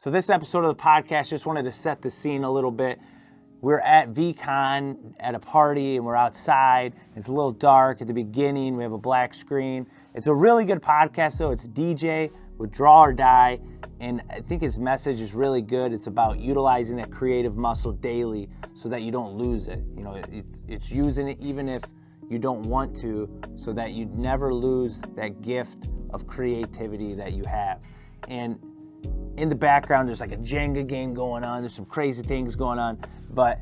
So this episode of the podcast, just wanted to set the scene a little bit. We're at VCon at a party and we're outside. It's a little dark at the beginning. We have a black screen. It's a really good podcast though. It's DJ with Draw or Die. And I think his message is really good. It's about utilizing that creative muscle daily so that you don't lose it. You know, it's using it even if you don't want to, so that you never lose that gift of creativity that you have. And in the background, there's like a Jenga game going on. There's some crazy things going on, but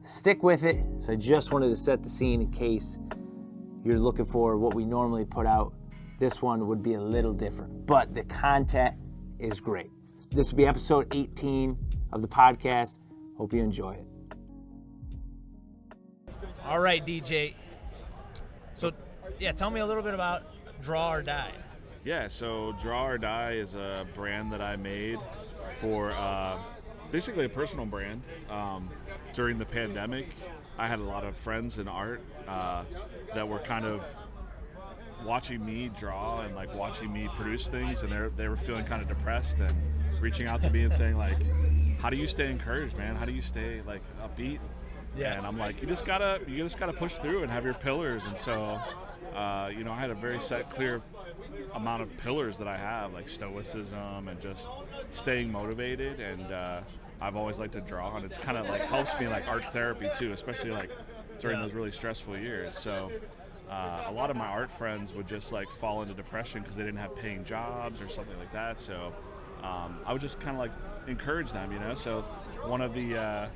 stick with it. So I just wanted to set the scene in case you're looking for what we normally put out. This one would be a little different, but the content is great. This will be episode 18 of the podcast. Hope you enjoy it. All right, DJ. So, yeah, tell me a little bit about Draw or Die. Yeah, so Draw or Die is a brand that I made for basically a personal brand. During the pandemic, I had a lot of friends in art that were kind of watching me draw and like watching me produce things, and they were feeling kind of depressed and reaching out to me and saying like, how do you stay encouraged, man? How do you stay like upbeat? Yeah. And I'm like, you just gotta push through and have your pillars. And so I had a very set, clear amount of pillars that I have, like stoicism and just staying motivated. And I've always liked to draw, and it kind of like helps me like art therapy too, especially like during those really stressful years. So a lot of my art friends would just like fall into depression because they didn't have paying jobs or something like that. So I would just kind of like encourage them, So one of the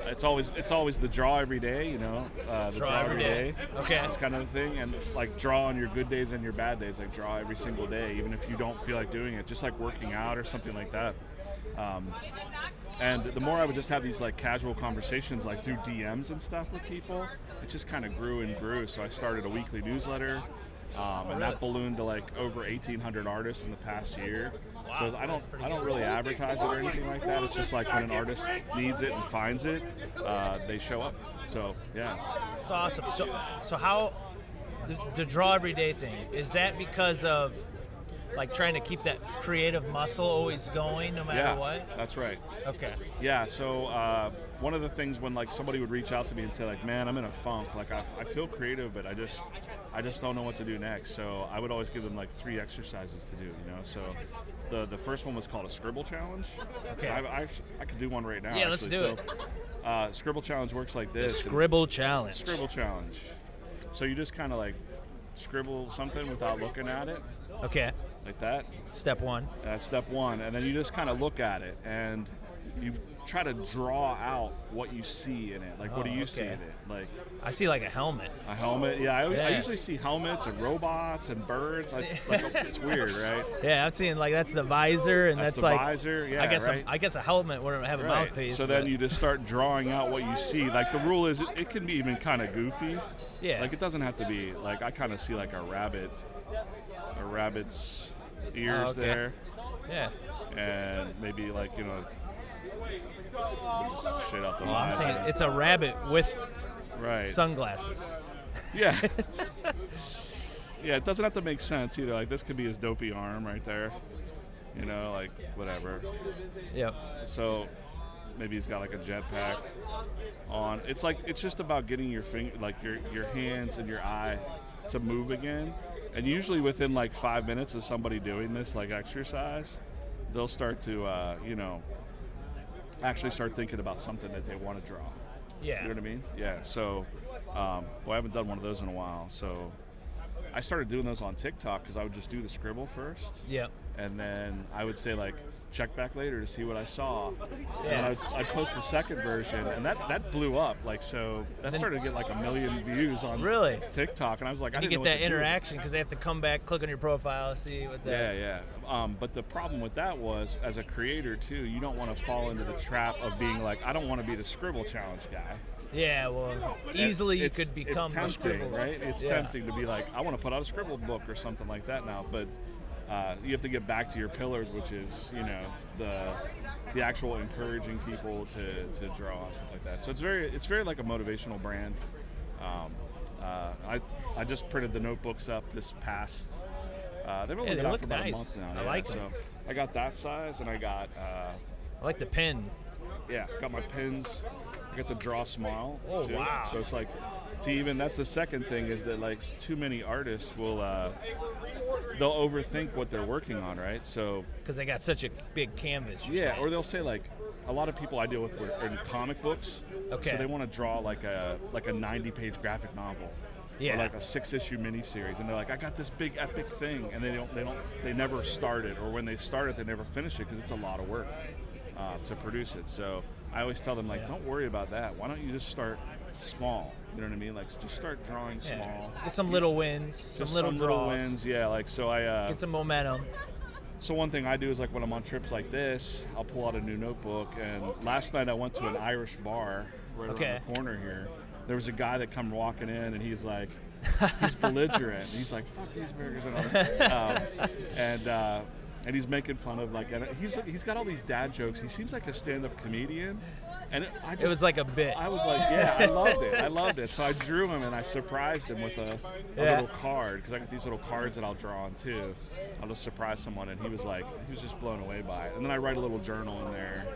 it's always the draw every day, the draw every day. Okay. This kind of thing, and like draw on your good days and your bad days, like draw every single day, even if you don't feel like doing it, just like working out or something like that. And the more I would just have these like casual conversations like through DMs and stuff with people, it just kind of grew and grew. So I started a weekly newsletter, and that ballooned to like over 1,800 artists in the past year. Wow, so I don't really advertise it or anything like that. It's just like when an artist needs it and finds it, they show up. So yeah, It's awesome. So how the draw every day thing, is that because of like trying to keep that creative muscle always going no matter what? That's right. Okay. Yeah, so one of the things when like somebody would reach out to me and say like, man, I'm in a funk, like I feel creative, but I just don't know what to do next. So I would always give them like 3 exercises to do, So the first one was called a scribble challenge. Okay. I could do one right now. Yeah, let's do it. Scribble challenge works like The this. scribble challenge. Scribble challenge. So you just kind of like scribble something without looking at it, Okay. like that. Step 1. That's step 1, and then you just kind of look at it and you try to draw out what you see in it. Like, what do you see in it? Like I see like a helmet. a helmet. Yeah, I Yeah. usually see helmets and robots and birds. It's weird, right? Yeah, I'm seeing like that's the visor, and That's that's the like visor. Yeah, I right. guess a helmet wouldn't have a Right. mouthpiece. So then you just start drawing out what you see. Like the rule is, it can be even kind of goofy. Yeah. Like it doesn't have to be like I kind of see like a rabbit's ears okay. there, Yeah. and maybe like shit out the Well, I'm visor. saying it's a rabbit with Right. sunglasses. Yeah. Yeah, it doesn't have to make sense either. Like this could be his dopey arm right there. Like whatever. Yep. So maybe he's got like a jetpack on. It's just about getting your your hands and your eye to move again. And usually within like 5 minutes of somebody doing this like exercise, they'll start to actually start thinking about something that they want to draw. Yeah. You know what I mean? Yeah. So, I haven't done one of those in a while. So, I started doing those on TikTok because I would just do the scribble first, Yep. and then I would say like, check back later to see what I saw. Yeah. And I'd post the second version, and that blew up. Like so, that started to get like 1 million views on Really? TikTok, and I was like, I You didn't get know what that to do. interaction because they have to come back, click on your profile, see what that. Yeah. But the problem with that was, as a creator too, you don't want to fall into the trap of being like, I don't want to be the scribble challenge guy. Yeah, well, easily you It's- could become it's the tempting, scribble. right? It's Yeah. tempting to be like, I want to put out a scribble book or something like that now, but you have to get back to your pillars, which is the actual encouraging people to draw and stuff like that. So it's very like a motivational brand. I just printed the notebooks up this past. They've only Yeah, they been out look for about nice. a month now. I like them. I got that size, and I got I like the pin. got my pins. I got the Draw Smile. Oh, too. wow. So it's like, that's the second thing is that like too many artists will they'll overthink what they're working on, right? So Because they got such a big canvas. you're yeah, saying. or they'll say like a lot of people I deal with are in comic books. Okay. So they want to draw like a 90-page graphic novel. Yeah. Or like a 6-issue miniseries, and they're like, I got this big epic thing, and they never start it, or when they start it, they never finish it because it's a lot of work to produce it. So I always tell them like, don't worry about that. Why don't you just start small? You know what I mean? Like just start drawing Yeah. small. Get some little wins, some Just little draws. wins. Yeah, like so I. Get some momentum. So one thing I do is like when I'm on trips like this, I'll pull out a new notebook. And last night I went to an Irish bar right Okay. around the corner here. There was a guy that come walking in, and he's like, he's belligerent. He's like, "Fuck these burgers," and all that. And he's making fun of like, and he's got all these dad jokes. He seems like a stand-up comedian, and It was like a bit. I was like, yeah, I loved it. So I drew him and I surprised him with a Yeah. little card because I got these little cards that I'll draw on too. I'll just surprise someone, and he was just blown away by it. And then I write a little journal in there.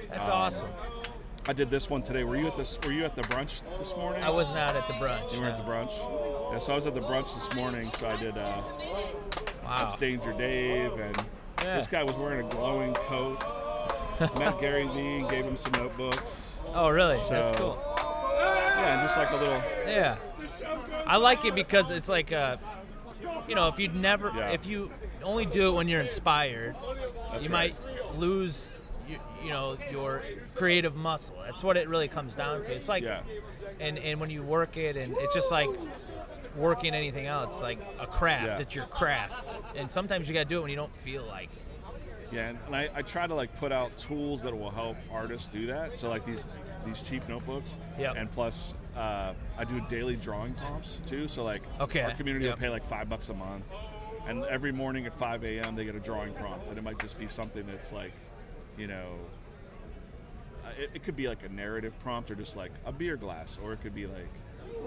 That's awesome. I did this one today. Were you at the brunch this morning? I was not at the brunch. You were at the brunch? Yeah, so I was at the brunch this morning, so I did Wow. that's Danger Dave, and Yeah. this guy was wearing a glowing coat. Met Gary Vee and gave him some notebooks. Oh, really? That's So- cool. Yeah, and just like a little, Yeah. I like it because it's like, Yeah. if you only do it when you're inspired, That's you right. might lose, your creative muscle. That's what it really comes down to. It's like, Yeah. and when you work it, and it's just like working anything else, like a craft. Yeah. It's your craft, and sometimes you gotta do it when you don't feel like it. yeah, and I try to like put out tools that will help artists do that. So like these cheap notebooks, Yep. and plus I do daily drawing prompts too. So like Okay, our community yep. will pay like $5 a month, and every morning at 5 a.m. they get a drawing prompt, and it might just be something that's like, it could be like a narrative prompt or just like a beer glass, or it could be like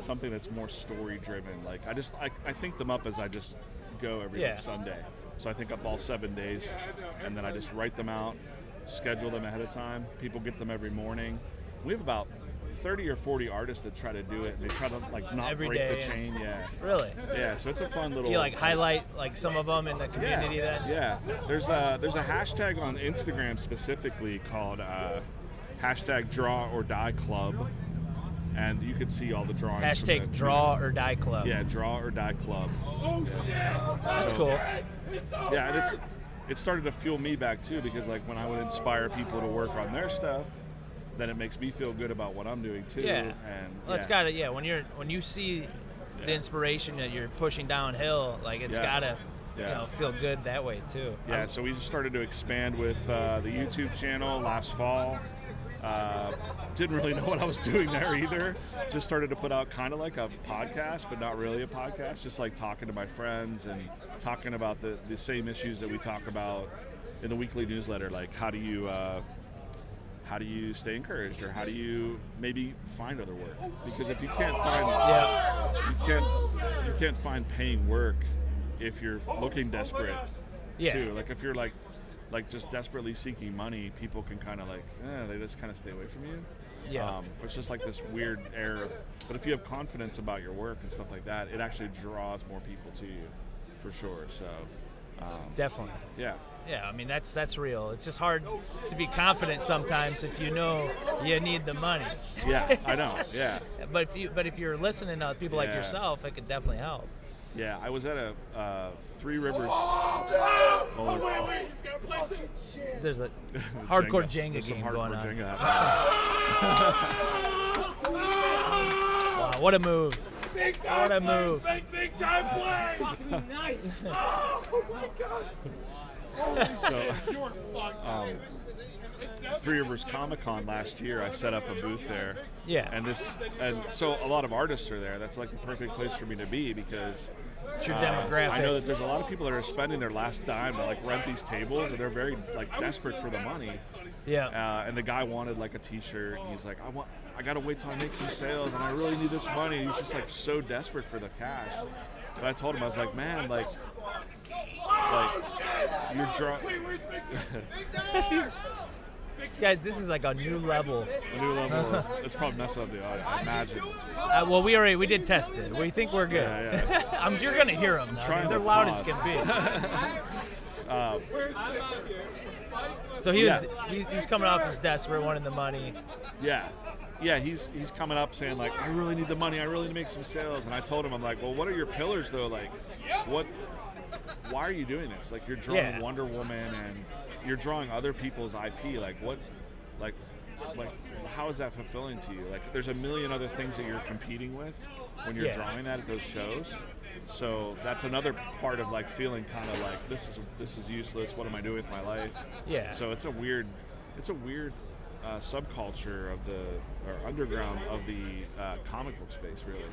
something that's more story driven. Like I think them up as I just go every Yeah. Sunday. So I think up all 7 days, and then I just write them out, schedule them ahead of time. People get them every morning. We have about 30 or 40 artists that try to do it. They try to like not Every break day, the yeah. chain. Yeah. Really? Yeah. So it's a fun little. You like highlight like some of them in the community then? Yeah. There's a hashtag on Instagram specifically called hashtag Draw or Die Club, and you can see all the drawings. from Hashtag it. Draw or Die Club. Yeah, Draw or Die Club. That's cool. Yeah, and it started to fuel me back too, because like when I would inspire people to work on their stuff, then it makes me feel good about what I'm doing too. Yeah. And Well, it's gotta. Yeah, when you see the inspiration that you're pushing downhill, like it's Yeah. gotta, Yeah. feel good that way too. Yeah, so we just started to expand with the YouTube channel last fall. Didn't really know what I was doing there either. Just started to put out kind of like a podcast, but not really a podcast. Just like talking to my friends and talking about the same issues that we talk about in the weekly newsletter. Like how do you stay encouraged, or how do you maybe find other work? Because if you can't find you can't find paying work if you're looking desperate. Yeah. Too. Like if you're like just desperately seeking money, people can kind of like, they just kind of stay away from you. Yeah. It's just like this weird air. But if you have confidence about your work and stuff like that, it actually draws more people to you, for sure. So, Definitely. yeah. Yeah, I mean that's real. It's just hard to be confident sometimes if you know you need the money. Yeah, I know. Yeah. But if you're listening to people like Yeah. yourself, it could definitely help. Yeah, I was at a Three Rivers. There's a hardcore Jenga There's some game hardcore going on. Jenga happening. Wow, what a move! What a move! Big time play. Nice. So, Three Rivers Comic Con last year, I set up a booth there. Yeah. And so a lot of artists are there. That's like the perfect place for me to be, because It's your demographic. I know that there's a lot of people that are spending their last dime to like rent these tables, and they're very like desperate for the money. Yeah. And the guy wanted like a T-shirt, and he's like, I gotta wait till I make some sales, and I really need this money. And he's just like so desperate for the cash. But I told him, I was like, man, like you're Guys, this is like a new level. a new level. It's probably messing up the audio, I imagine. Well, we did test it. We think we're good. Yeah. You're gonna hear them. trying They're to loud as pause. can be. So he's coming off his desperate, wanting the money. Yeah, he's coming up saying like, I really need the money. I really need to make some sales. And I told him, I'm like, well, what are your pillars though? Like, why are you doing this? Like, you're drawing Wonder Woman and you're drawing other people's IP. Like, what, like, how is that fulfilling to you? Like, there's a million other things that you're competing with when you're drawing that at those shows. So that's another part of like feeling kind of like this is useless. What am I doing with my life? Yeah. So it's a weird subculture of or underground of the comic book space, really.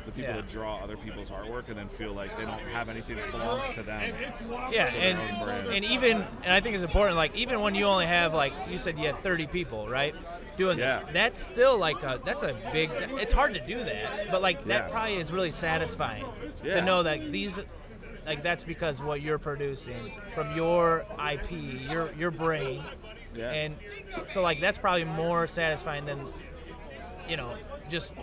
The people that draw other people's artwork and then feel like they don't have anything that belongs to them. Yeah, So their own brand. and I think it's important. Like even when you only have like you said you had 30 people, right, doing this. That's still like that's a big. It's hard to do that, but like that probably is really satisfying to know that these. Like that's because what you're producing from your IP, your brain, and so like that's probably more satisfying than, just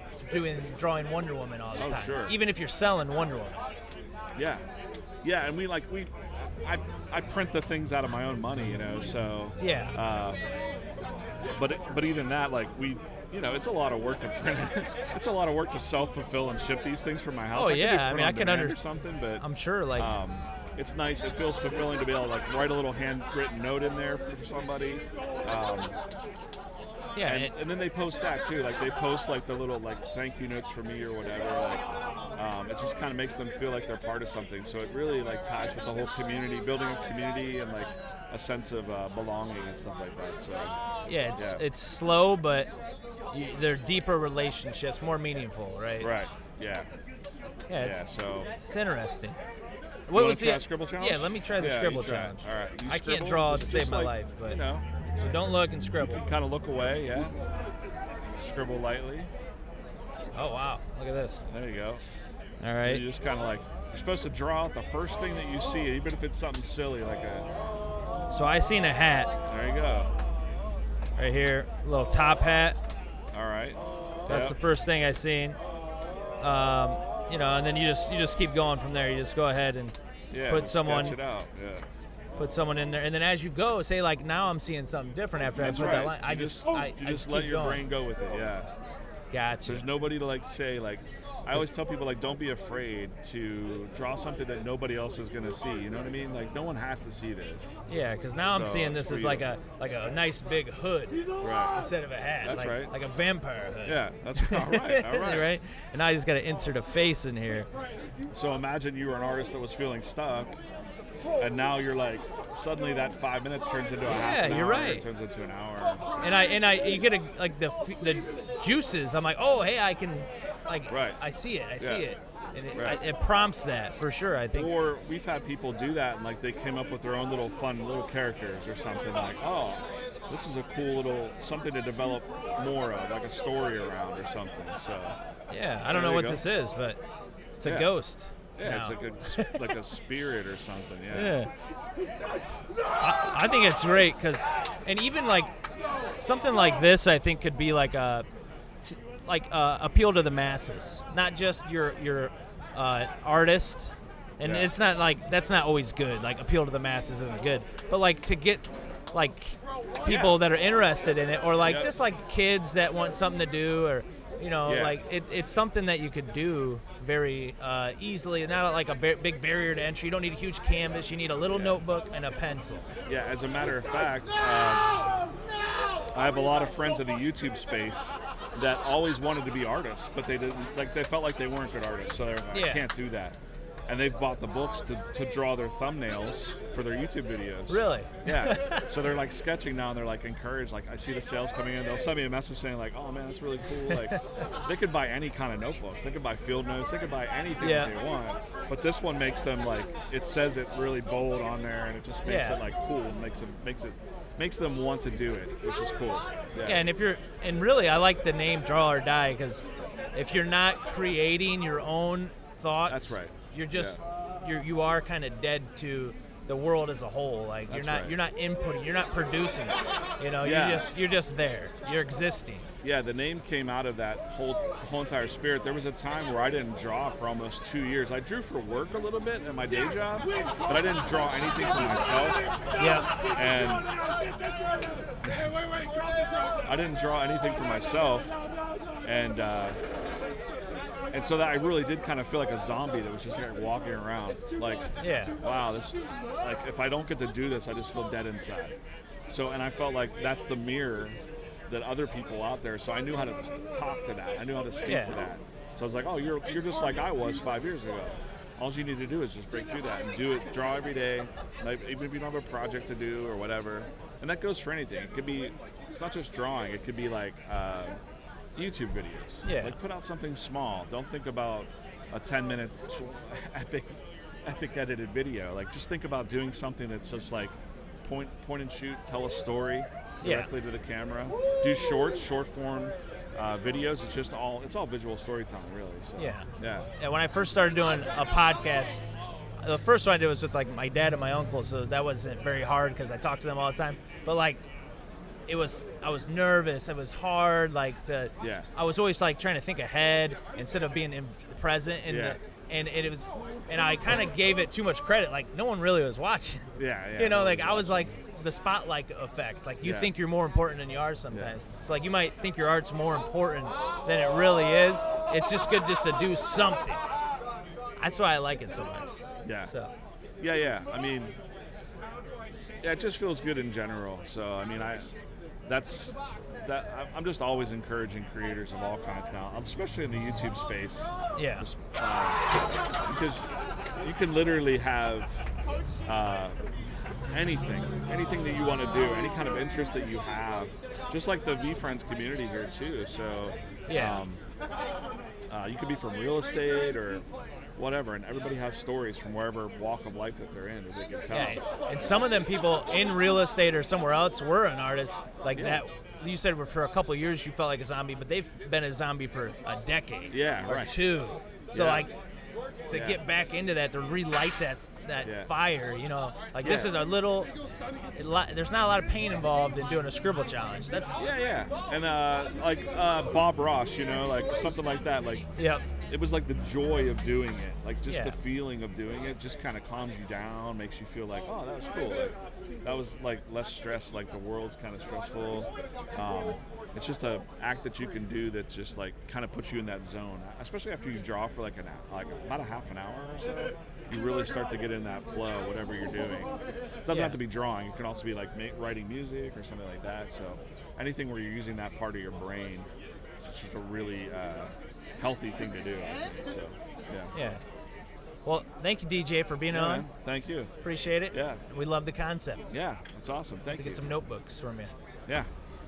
drawing Wonder Woman all the time. Sure. Even if you're selling Wonder Woman. Yeah, and I print the things out of my own money, so but even that, like it's a lot of work to print it. It's a lot of work to self-fulfill and ship these things from my house. Oh yeah, I mean I can understand something, but I'm sure like it's nice. It feels fulfilling to be able to like write a little handwritten note in there for somebody. And then they post that too. Like they post like the little like thank you notes for me or whatever. Like it just kind of makes them feel like they're part of something. So it really like ties with the whole community, building a community and like a sense of belonging and stuff like that. So it's slow, but they're deeper relationships, more meaningful, right? Right. Yeah. So it's interesting. What was the Scribble challenge? Yeah, let me try the Scribble challenge. All right. I can't draw to save my life, but so don't look and scribble. You can kind of look away, Scribble lightly. Oh wow! Look at this. There you go. All right. You just kind of like you're supposed to draw out the first thing that you see, even if it's something silly like a. So I seen a hat. There you go. Right here, a little top hat. All right. So that's the first thing I seen. And then you just keep going from there. You just go ahead and put someone. Sketch it out. Yeah. Put someone in there, and then as you go, say like now I'm seeing something different after That's I put right. that line. I just let your going. brain go with it. Yeah. Gotcha. There's nobody to like say like. I always tell people like don't be afraid to draw something that nobody else is gonna see. You know what I mean? Like no one has to see this. Yeah, because now I'm seeing this as like a nice big hood instead of a hat. That's right. Like a vampire hood. Yeah, that's all right. All right. Right. And now I just got to insert a face in here. So imagine you were an artist that was feeling stuck, and now you're like suddenly that 5 minutes turns into a half an hour. You're right. It turns into an hour. And you get like the juices. I'm like, oh hey, I can. Like, I see it, and it prompts that for sure. I think. Or we've had people do that, and like they came up with their own little fun little characters or something. Like, oh, this is a cool little something to develop more of, like a story around or something. So. Yeah, I don't know what this is, but it's a ghost. Yeah, it's like a spirit or something. Yeah. I think it's great and even like something like this, I think could be like appeal to the masses, not just your artist. And it's not like that's not always good. Like appeal to the masses isn't good, but like to get like people that are interested in it, or like just like kids that want something to do, or like it's something that you could do very easily. Not like a big barrier to entry. You don't need a huge canvas. You need a little notebook and a pencil. Yeah, as a matter of fact, I have a lot of friends in the YouTube space that always wanted to be artists, but they didn't. Like they felt like they weren't good artists, so they're like, I can't do that. And they've bought the books to draw their thumbnails for their YouTube videos. Really? Yeah. So they're like sketching now, and they're like encouraged. Like I see the sales coming in, they'll send me a message saying like, "Oh man, that's really cool." Like they could buy any kind of notebooks. They could buy field notes. They could buy anything that they want. But this one makes them like it says it really bold on there, and it just makes it like cool. Makes them want to do it, which is cool. Yeah, and really I like the name Draw or Die, because if you're not creating your own thoughts, that's right. You're just you are kind of dead to the world as a whole. Like That's you're not right. you're not inputting, you're not producing. You know, Yeah. you're just there. You're existing. Yeah, the name came out of that whole entire spirit. There was a time where I didn't draw for almost 2 years. I drew for work a little bit at my day job, but I didn't draw anything for myself. Yeah. And I didn't draw anything for myself, and so that I really did kind of feel like a zombie that was just like walking around, like, Yeah. wow, this, like, if I don't get to do this, I just feel dead inside. So, and I felt like that's the mirror that other people out there. So I knew how to talk to that. I knew how to speak Yeah. to that. So I was like, oh, you're just like I was 5 years ago. All you need to do is just break through that and do it. Draw every day, like, even if you don't have a project to do or whatever. And that goes for anything. It could be, it's not just drawing. It could be like YouTube videos. Yeah. Like, put out something small. Don't think about a 10-minute epic edited video. Like, just think about doing something that's just like point and shoot, tell a story directly to the camera. Do short form videos. It's all visual storytelling, really. So, Yeah. yeah. When I first started doing a podcast, the first one I did was with like my dad and my uncle, so that wasn't very hard because I talked to them all the time. But like, I was nervous. It was hard. Like Yeah. I was always like trying to think ahead instead of being in the present. Yeah. And I kind of gave it too much credit. Like no one really was watching. Yeah. You know, no like one's I was watching. like the spotlight effect. Like you Yeah. think you're more important than you are sometimes. So like you might think your art's more important than it really is. It's just good just to do something. That's why I like it so much. Yeah. So Yeah. I mean, yeah, it just feels good in general. So I mean, I'm just always encouraging creators of all kinds now, especially in the YouTube space. yeah. Because you can literally have anything that you want to do, any kind of interest that you have, just like the VeeFriends community here too. So Yeah. you could be from real estate or whatever, and everybody has stories from wherever walk of life that they're in that they can tell. Yeah, and some of them people in real estate or somewhere else were an artist like Yeah. that. You said for a couple of years you felt like a zombie, but they've been a zombie for a decade Yeah, or right. two. So Yeah. like to Yeah. get back into that, to relight that Yeah. fire, you know, like this Yeah. is there's not a lot of pain involved in doing a scribble challenge. That's Yeah. And like Bob Ross, you know, like something like that. Like, yep. it was like the joy of doing it, like just Yeah. the feeling of doing it just kind of calms you down, makes you feel like, oh, that was cool, like, that was like less stress, like the world's kind of stressful. It's just an act that you can do that's just like kind of puts you in that zone, especially after you draw for like about a half an hour or so. You really start to get in that flow, whatever you're doing. It doesn't Yeah. have to be drawing. It can also be like writing music or something like that. So anything where you're using that part of your brain, it's just a really healthy thing to do, I think. So, yeah. Yeah. Well, thank you, DJ, for being Yeah, on. man. Thank you. Appreciate it. Yeah. We love the concept. Yeah, that's awesome. Thank To you. get some notebooks from you. Yeah.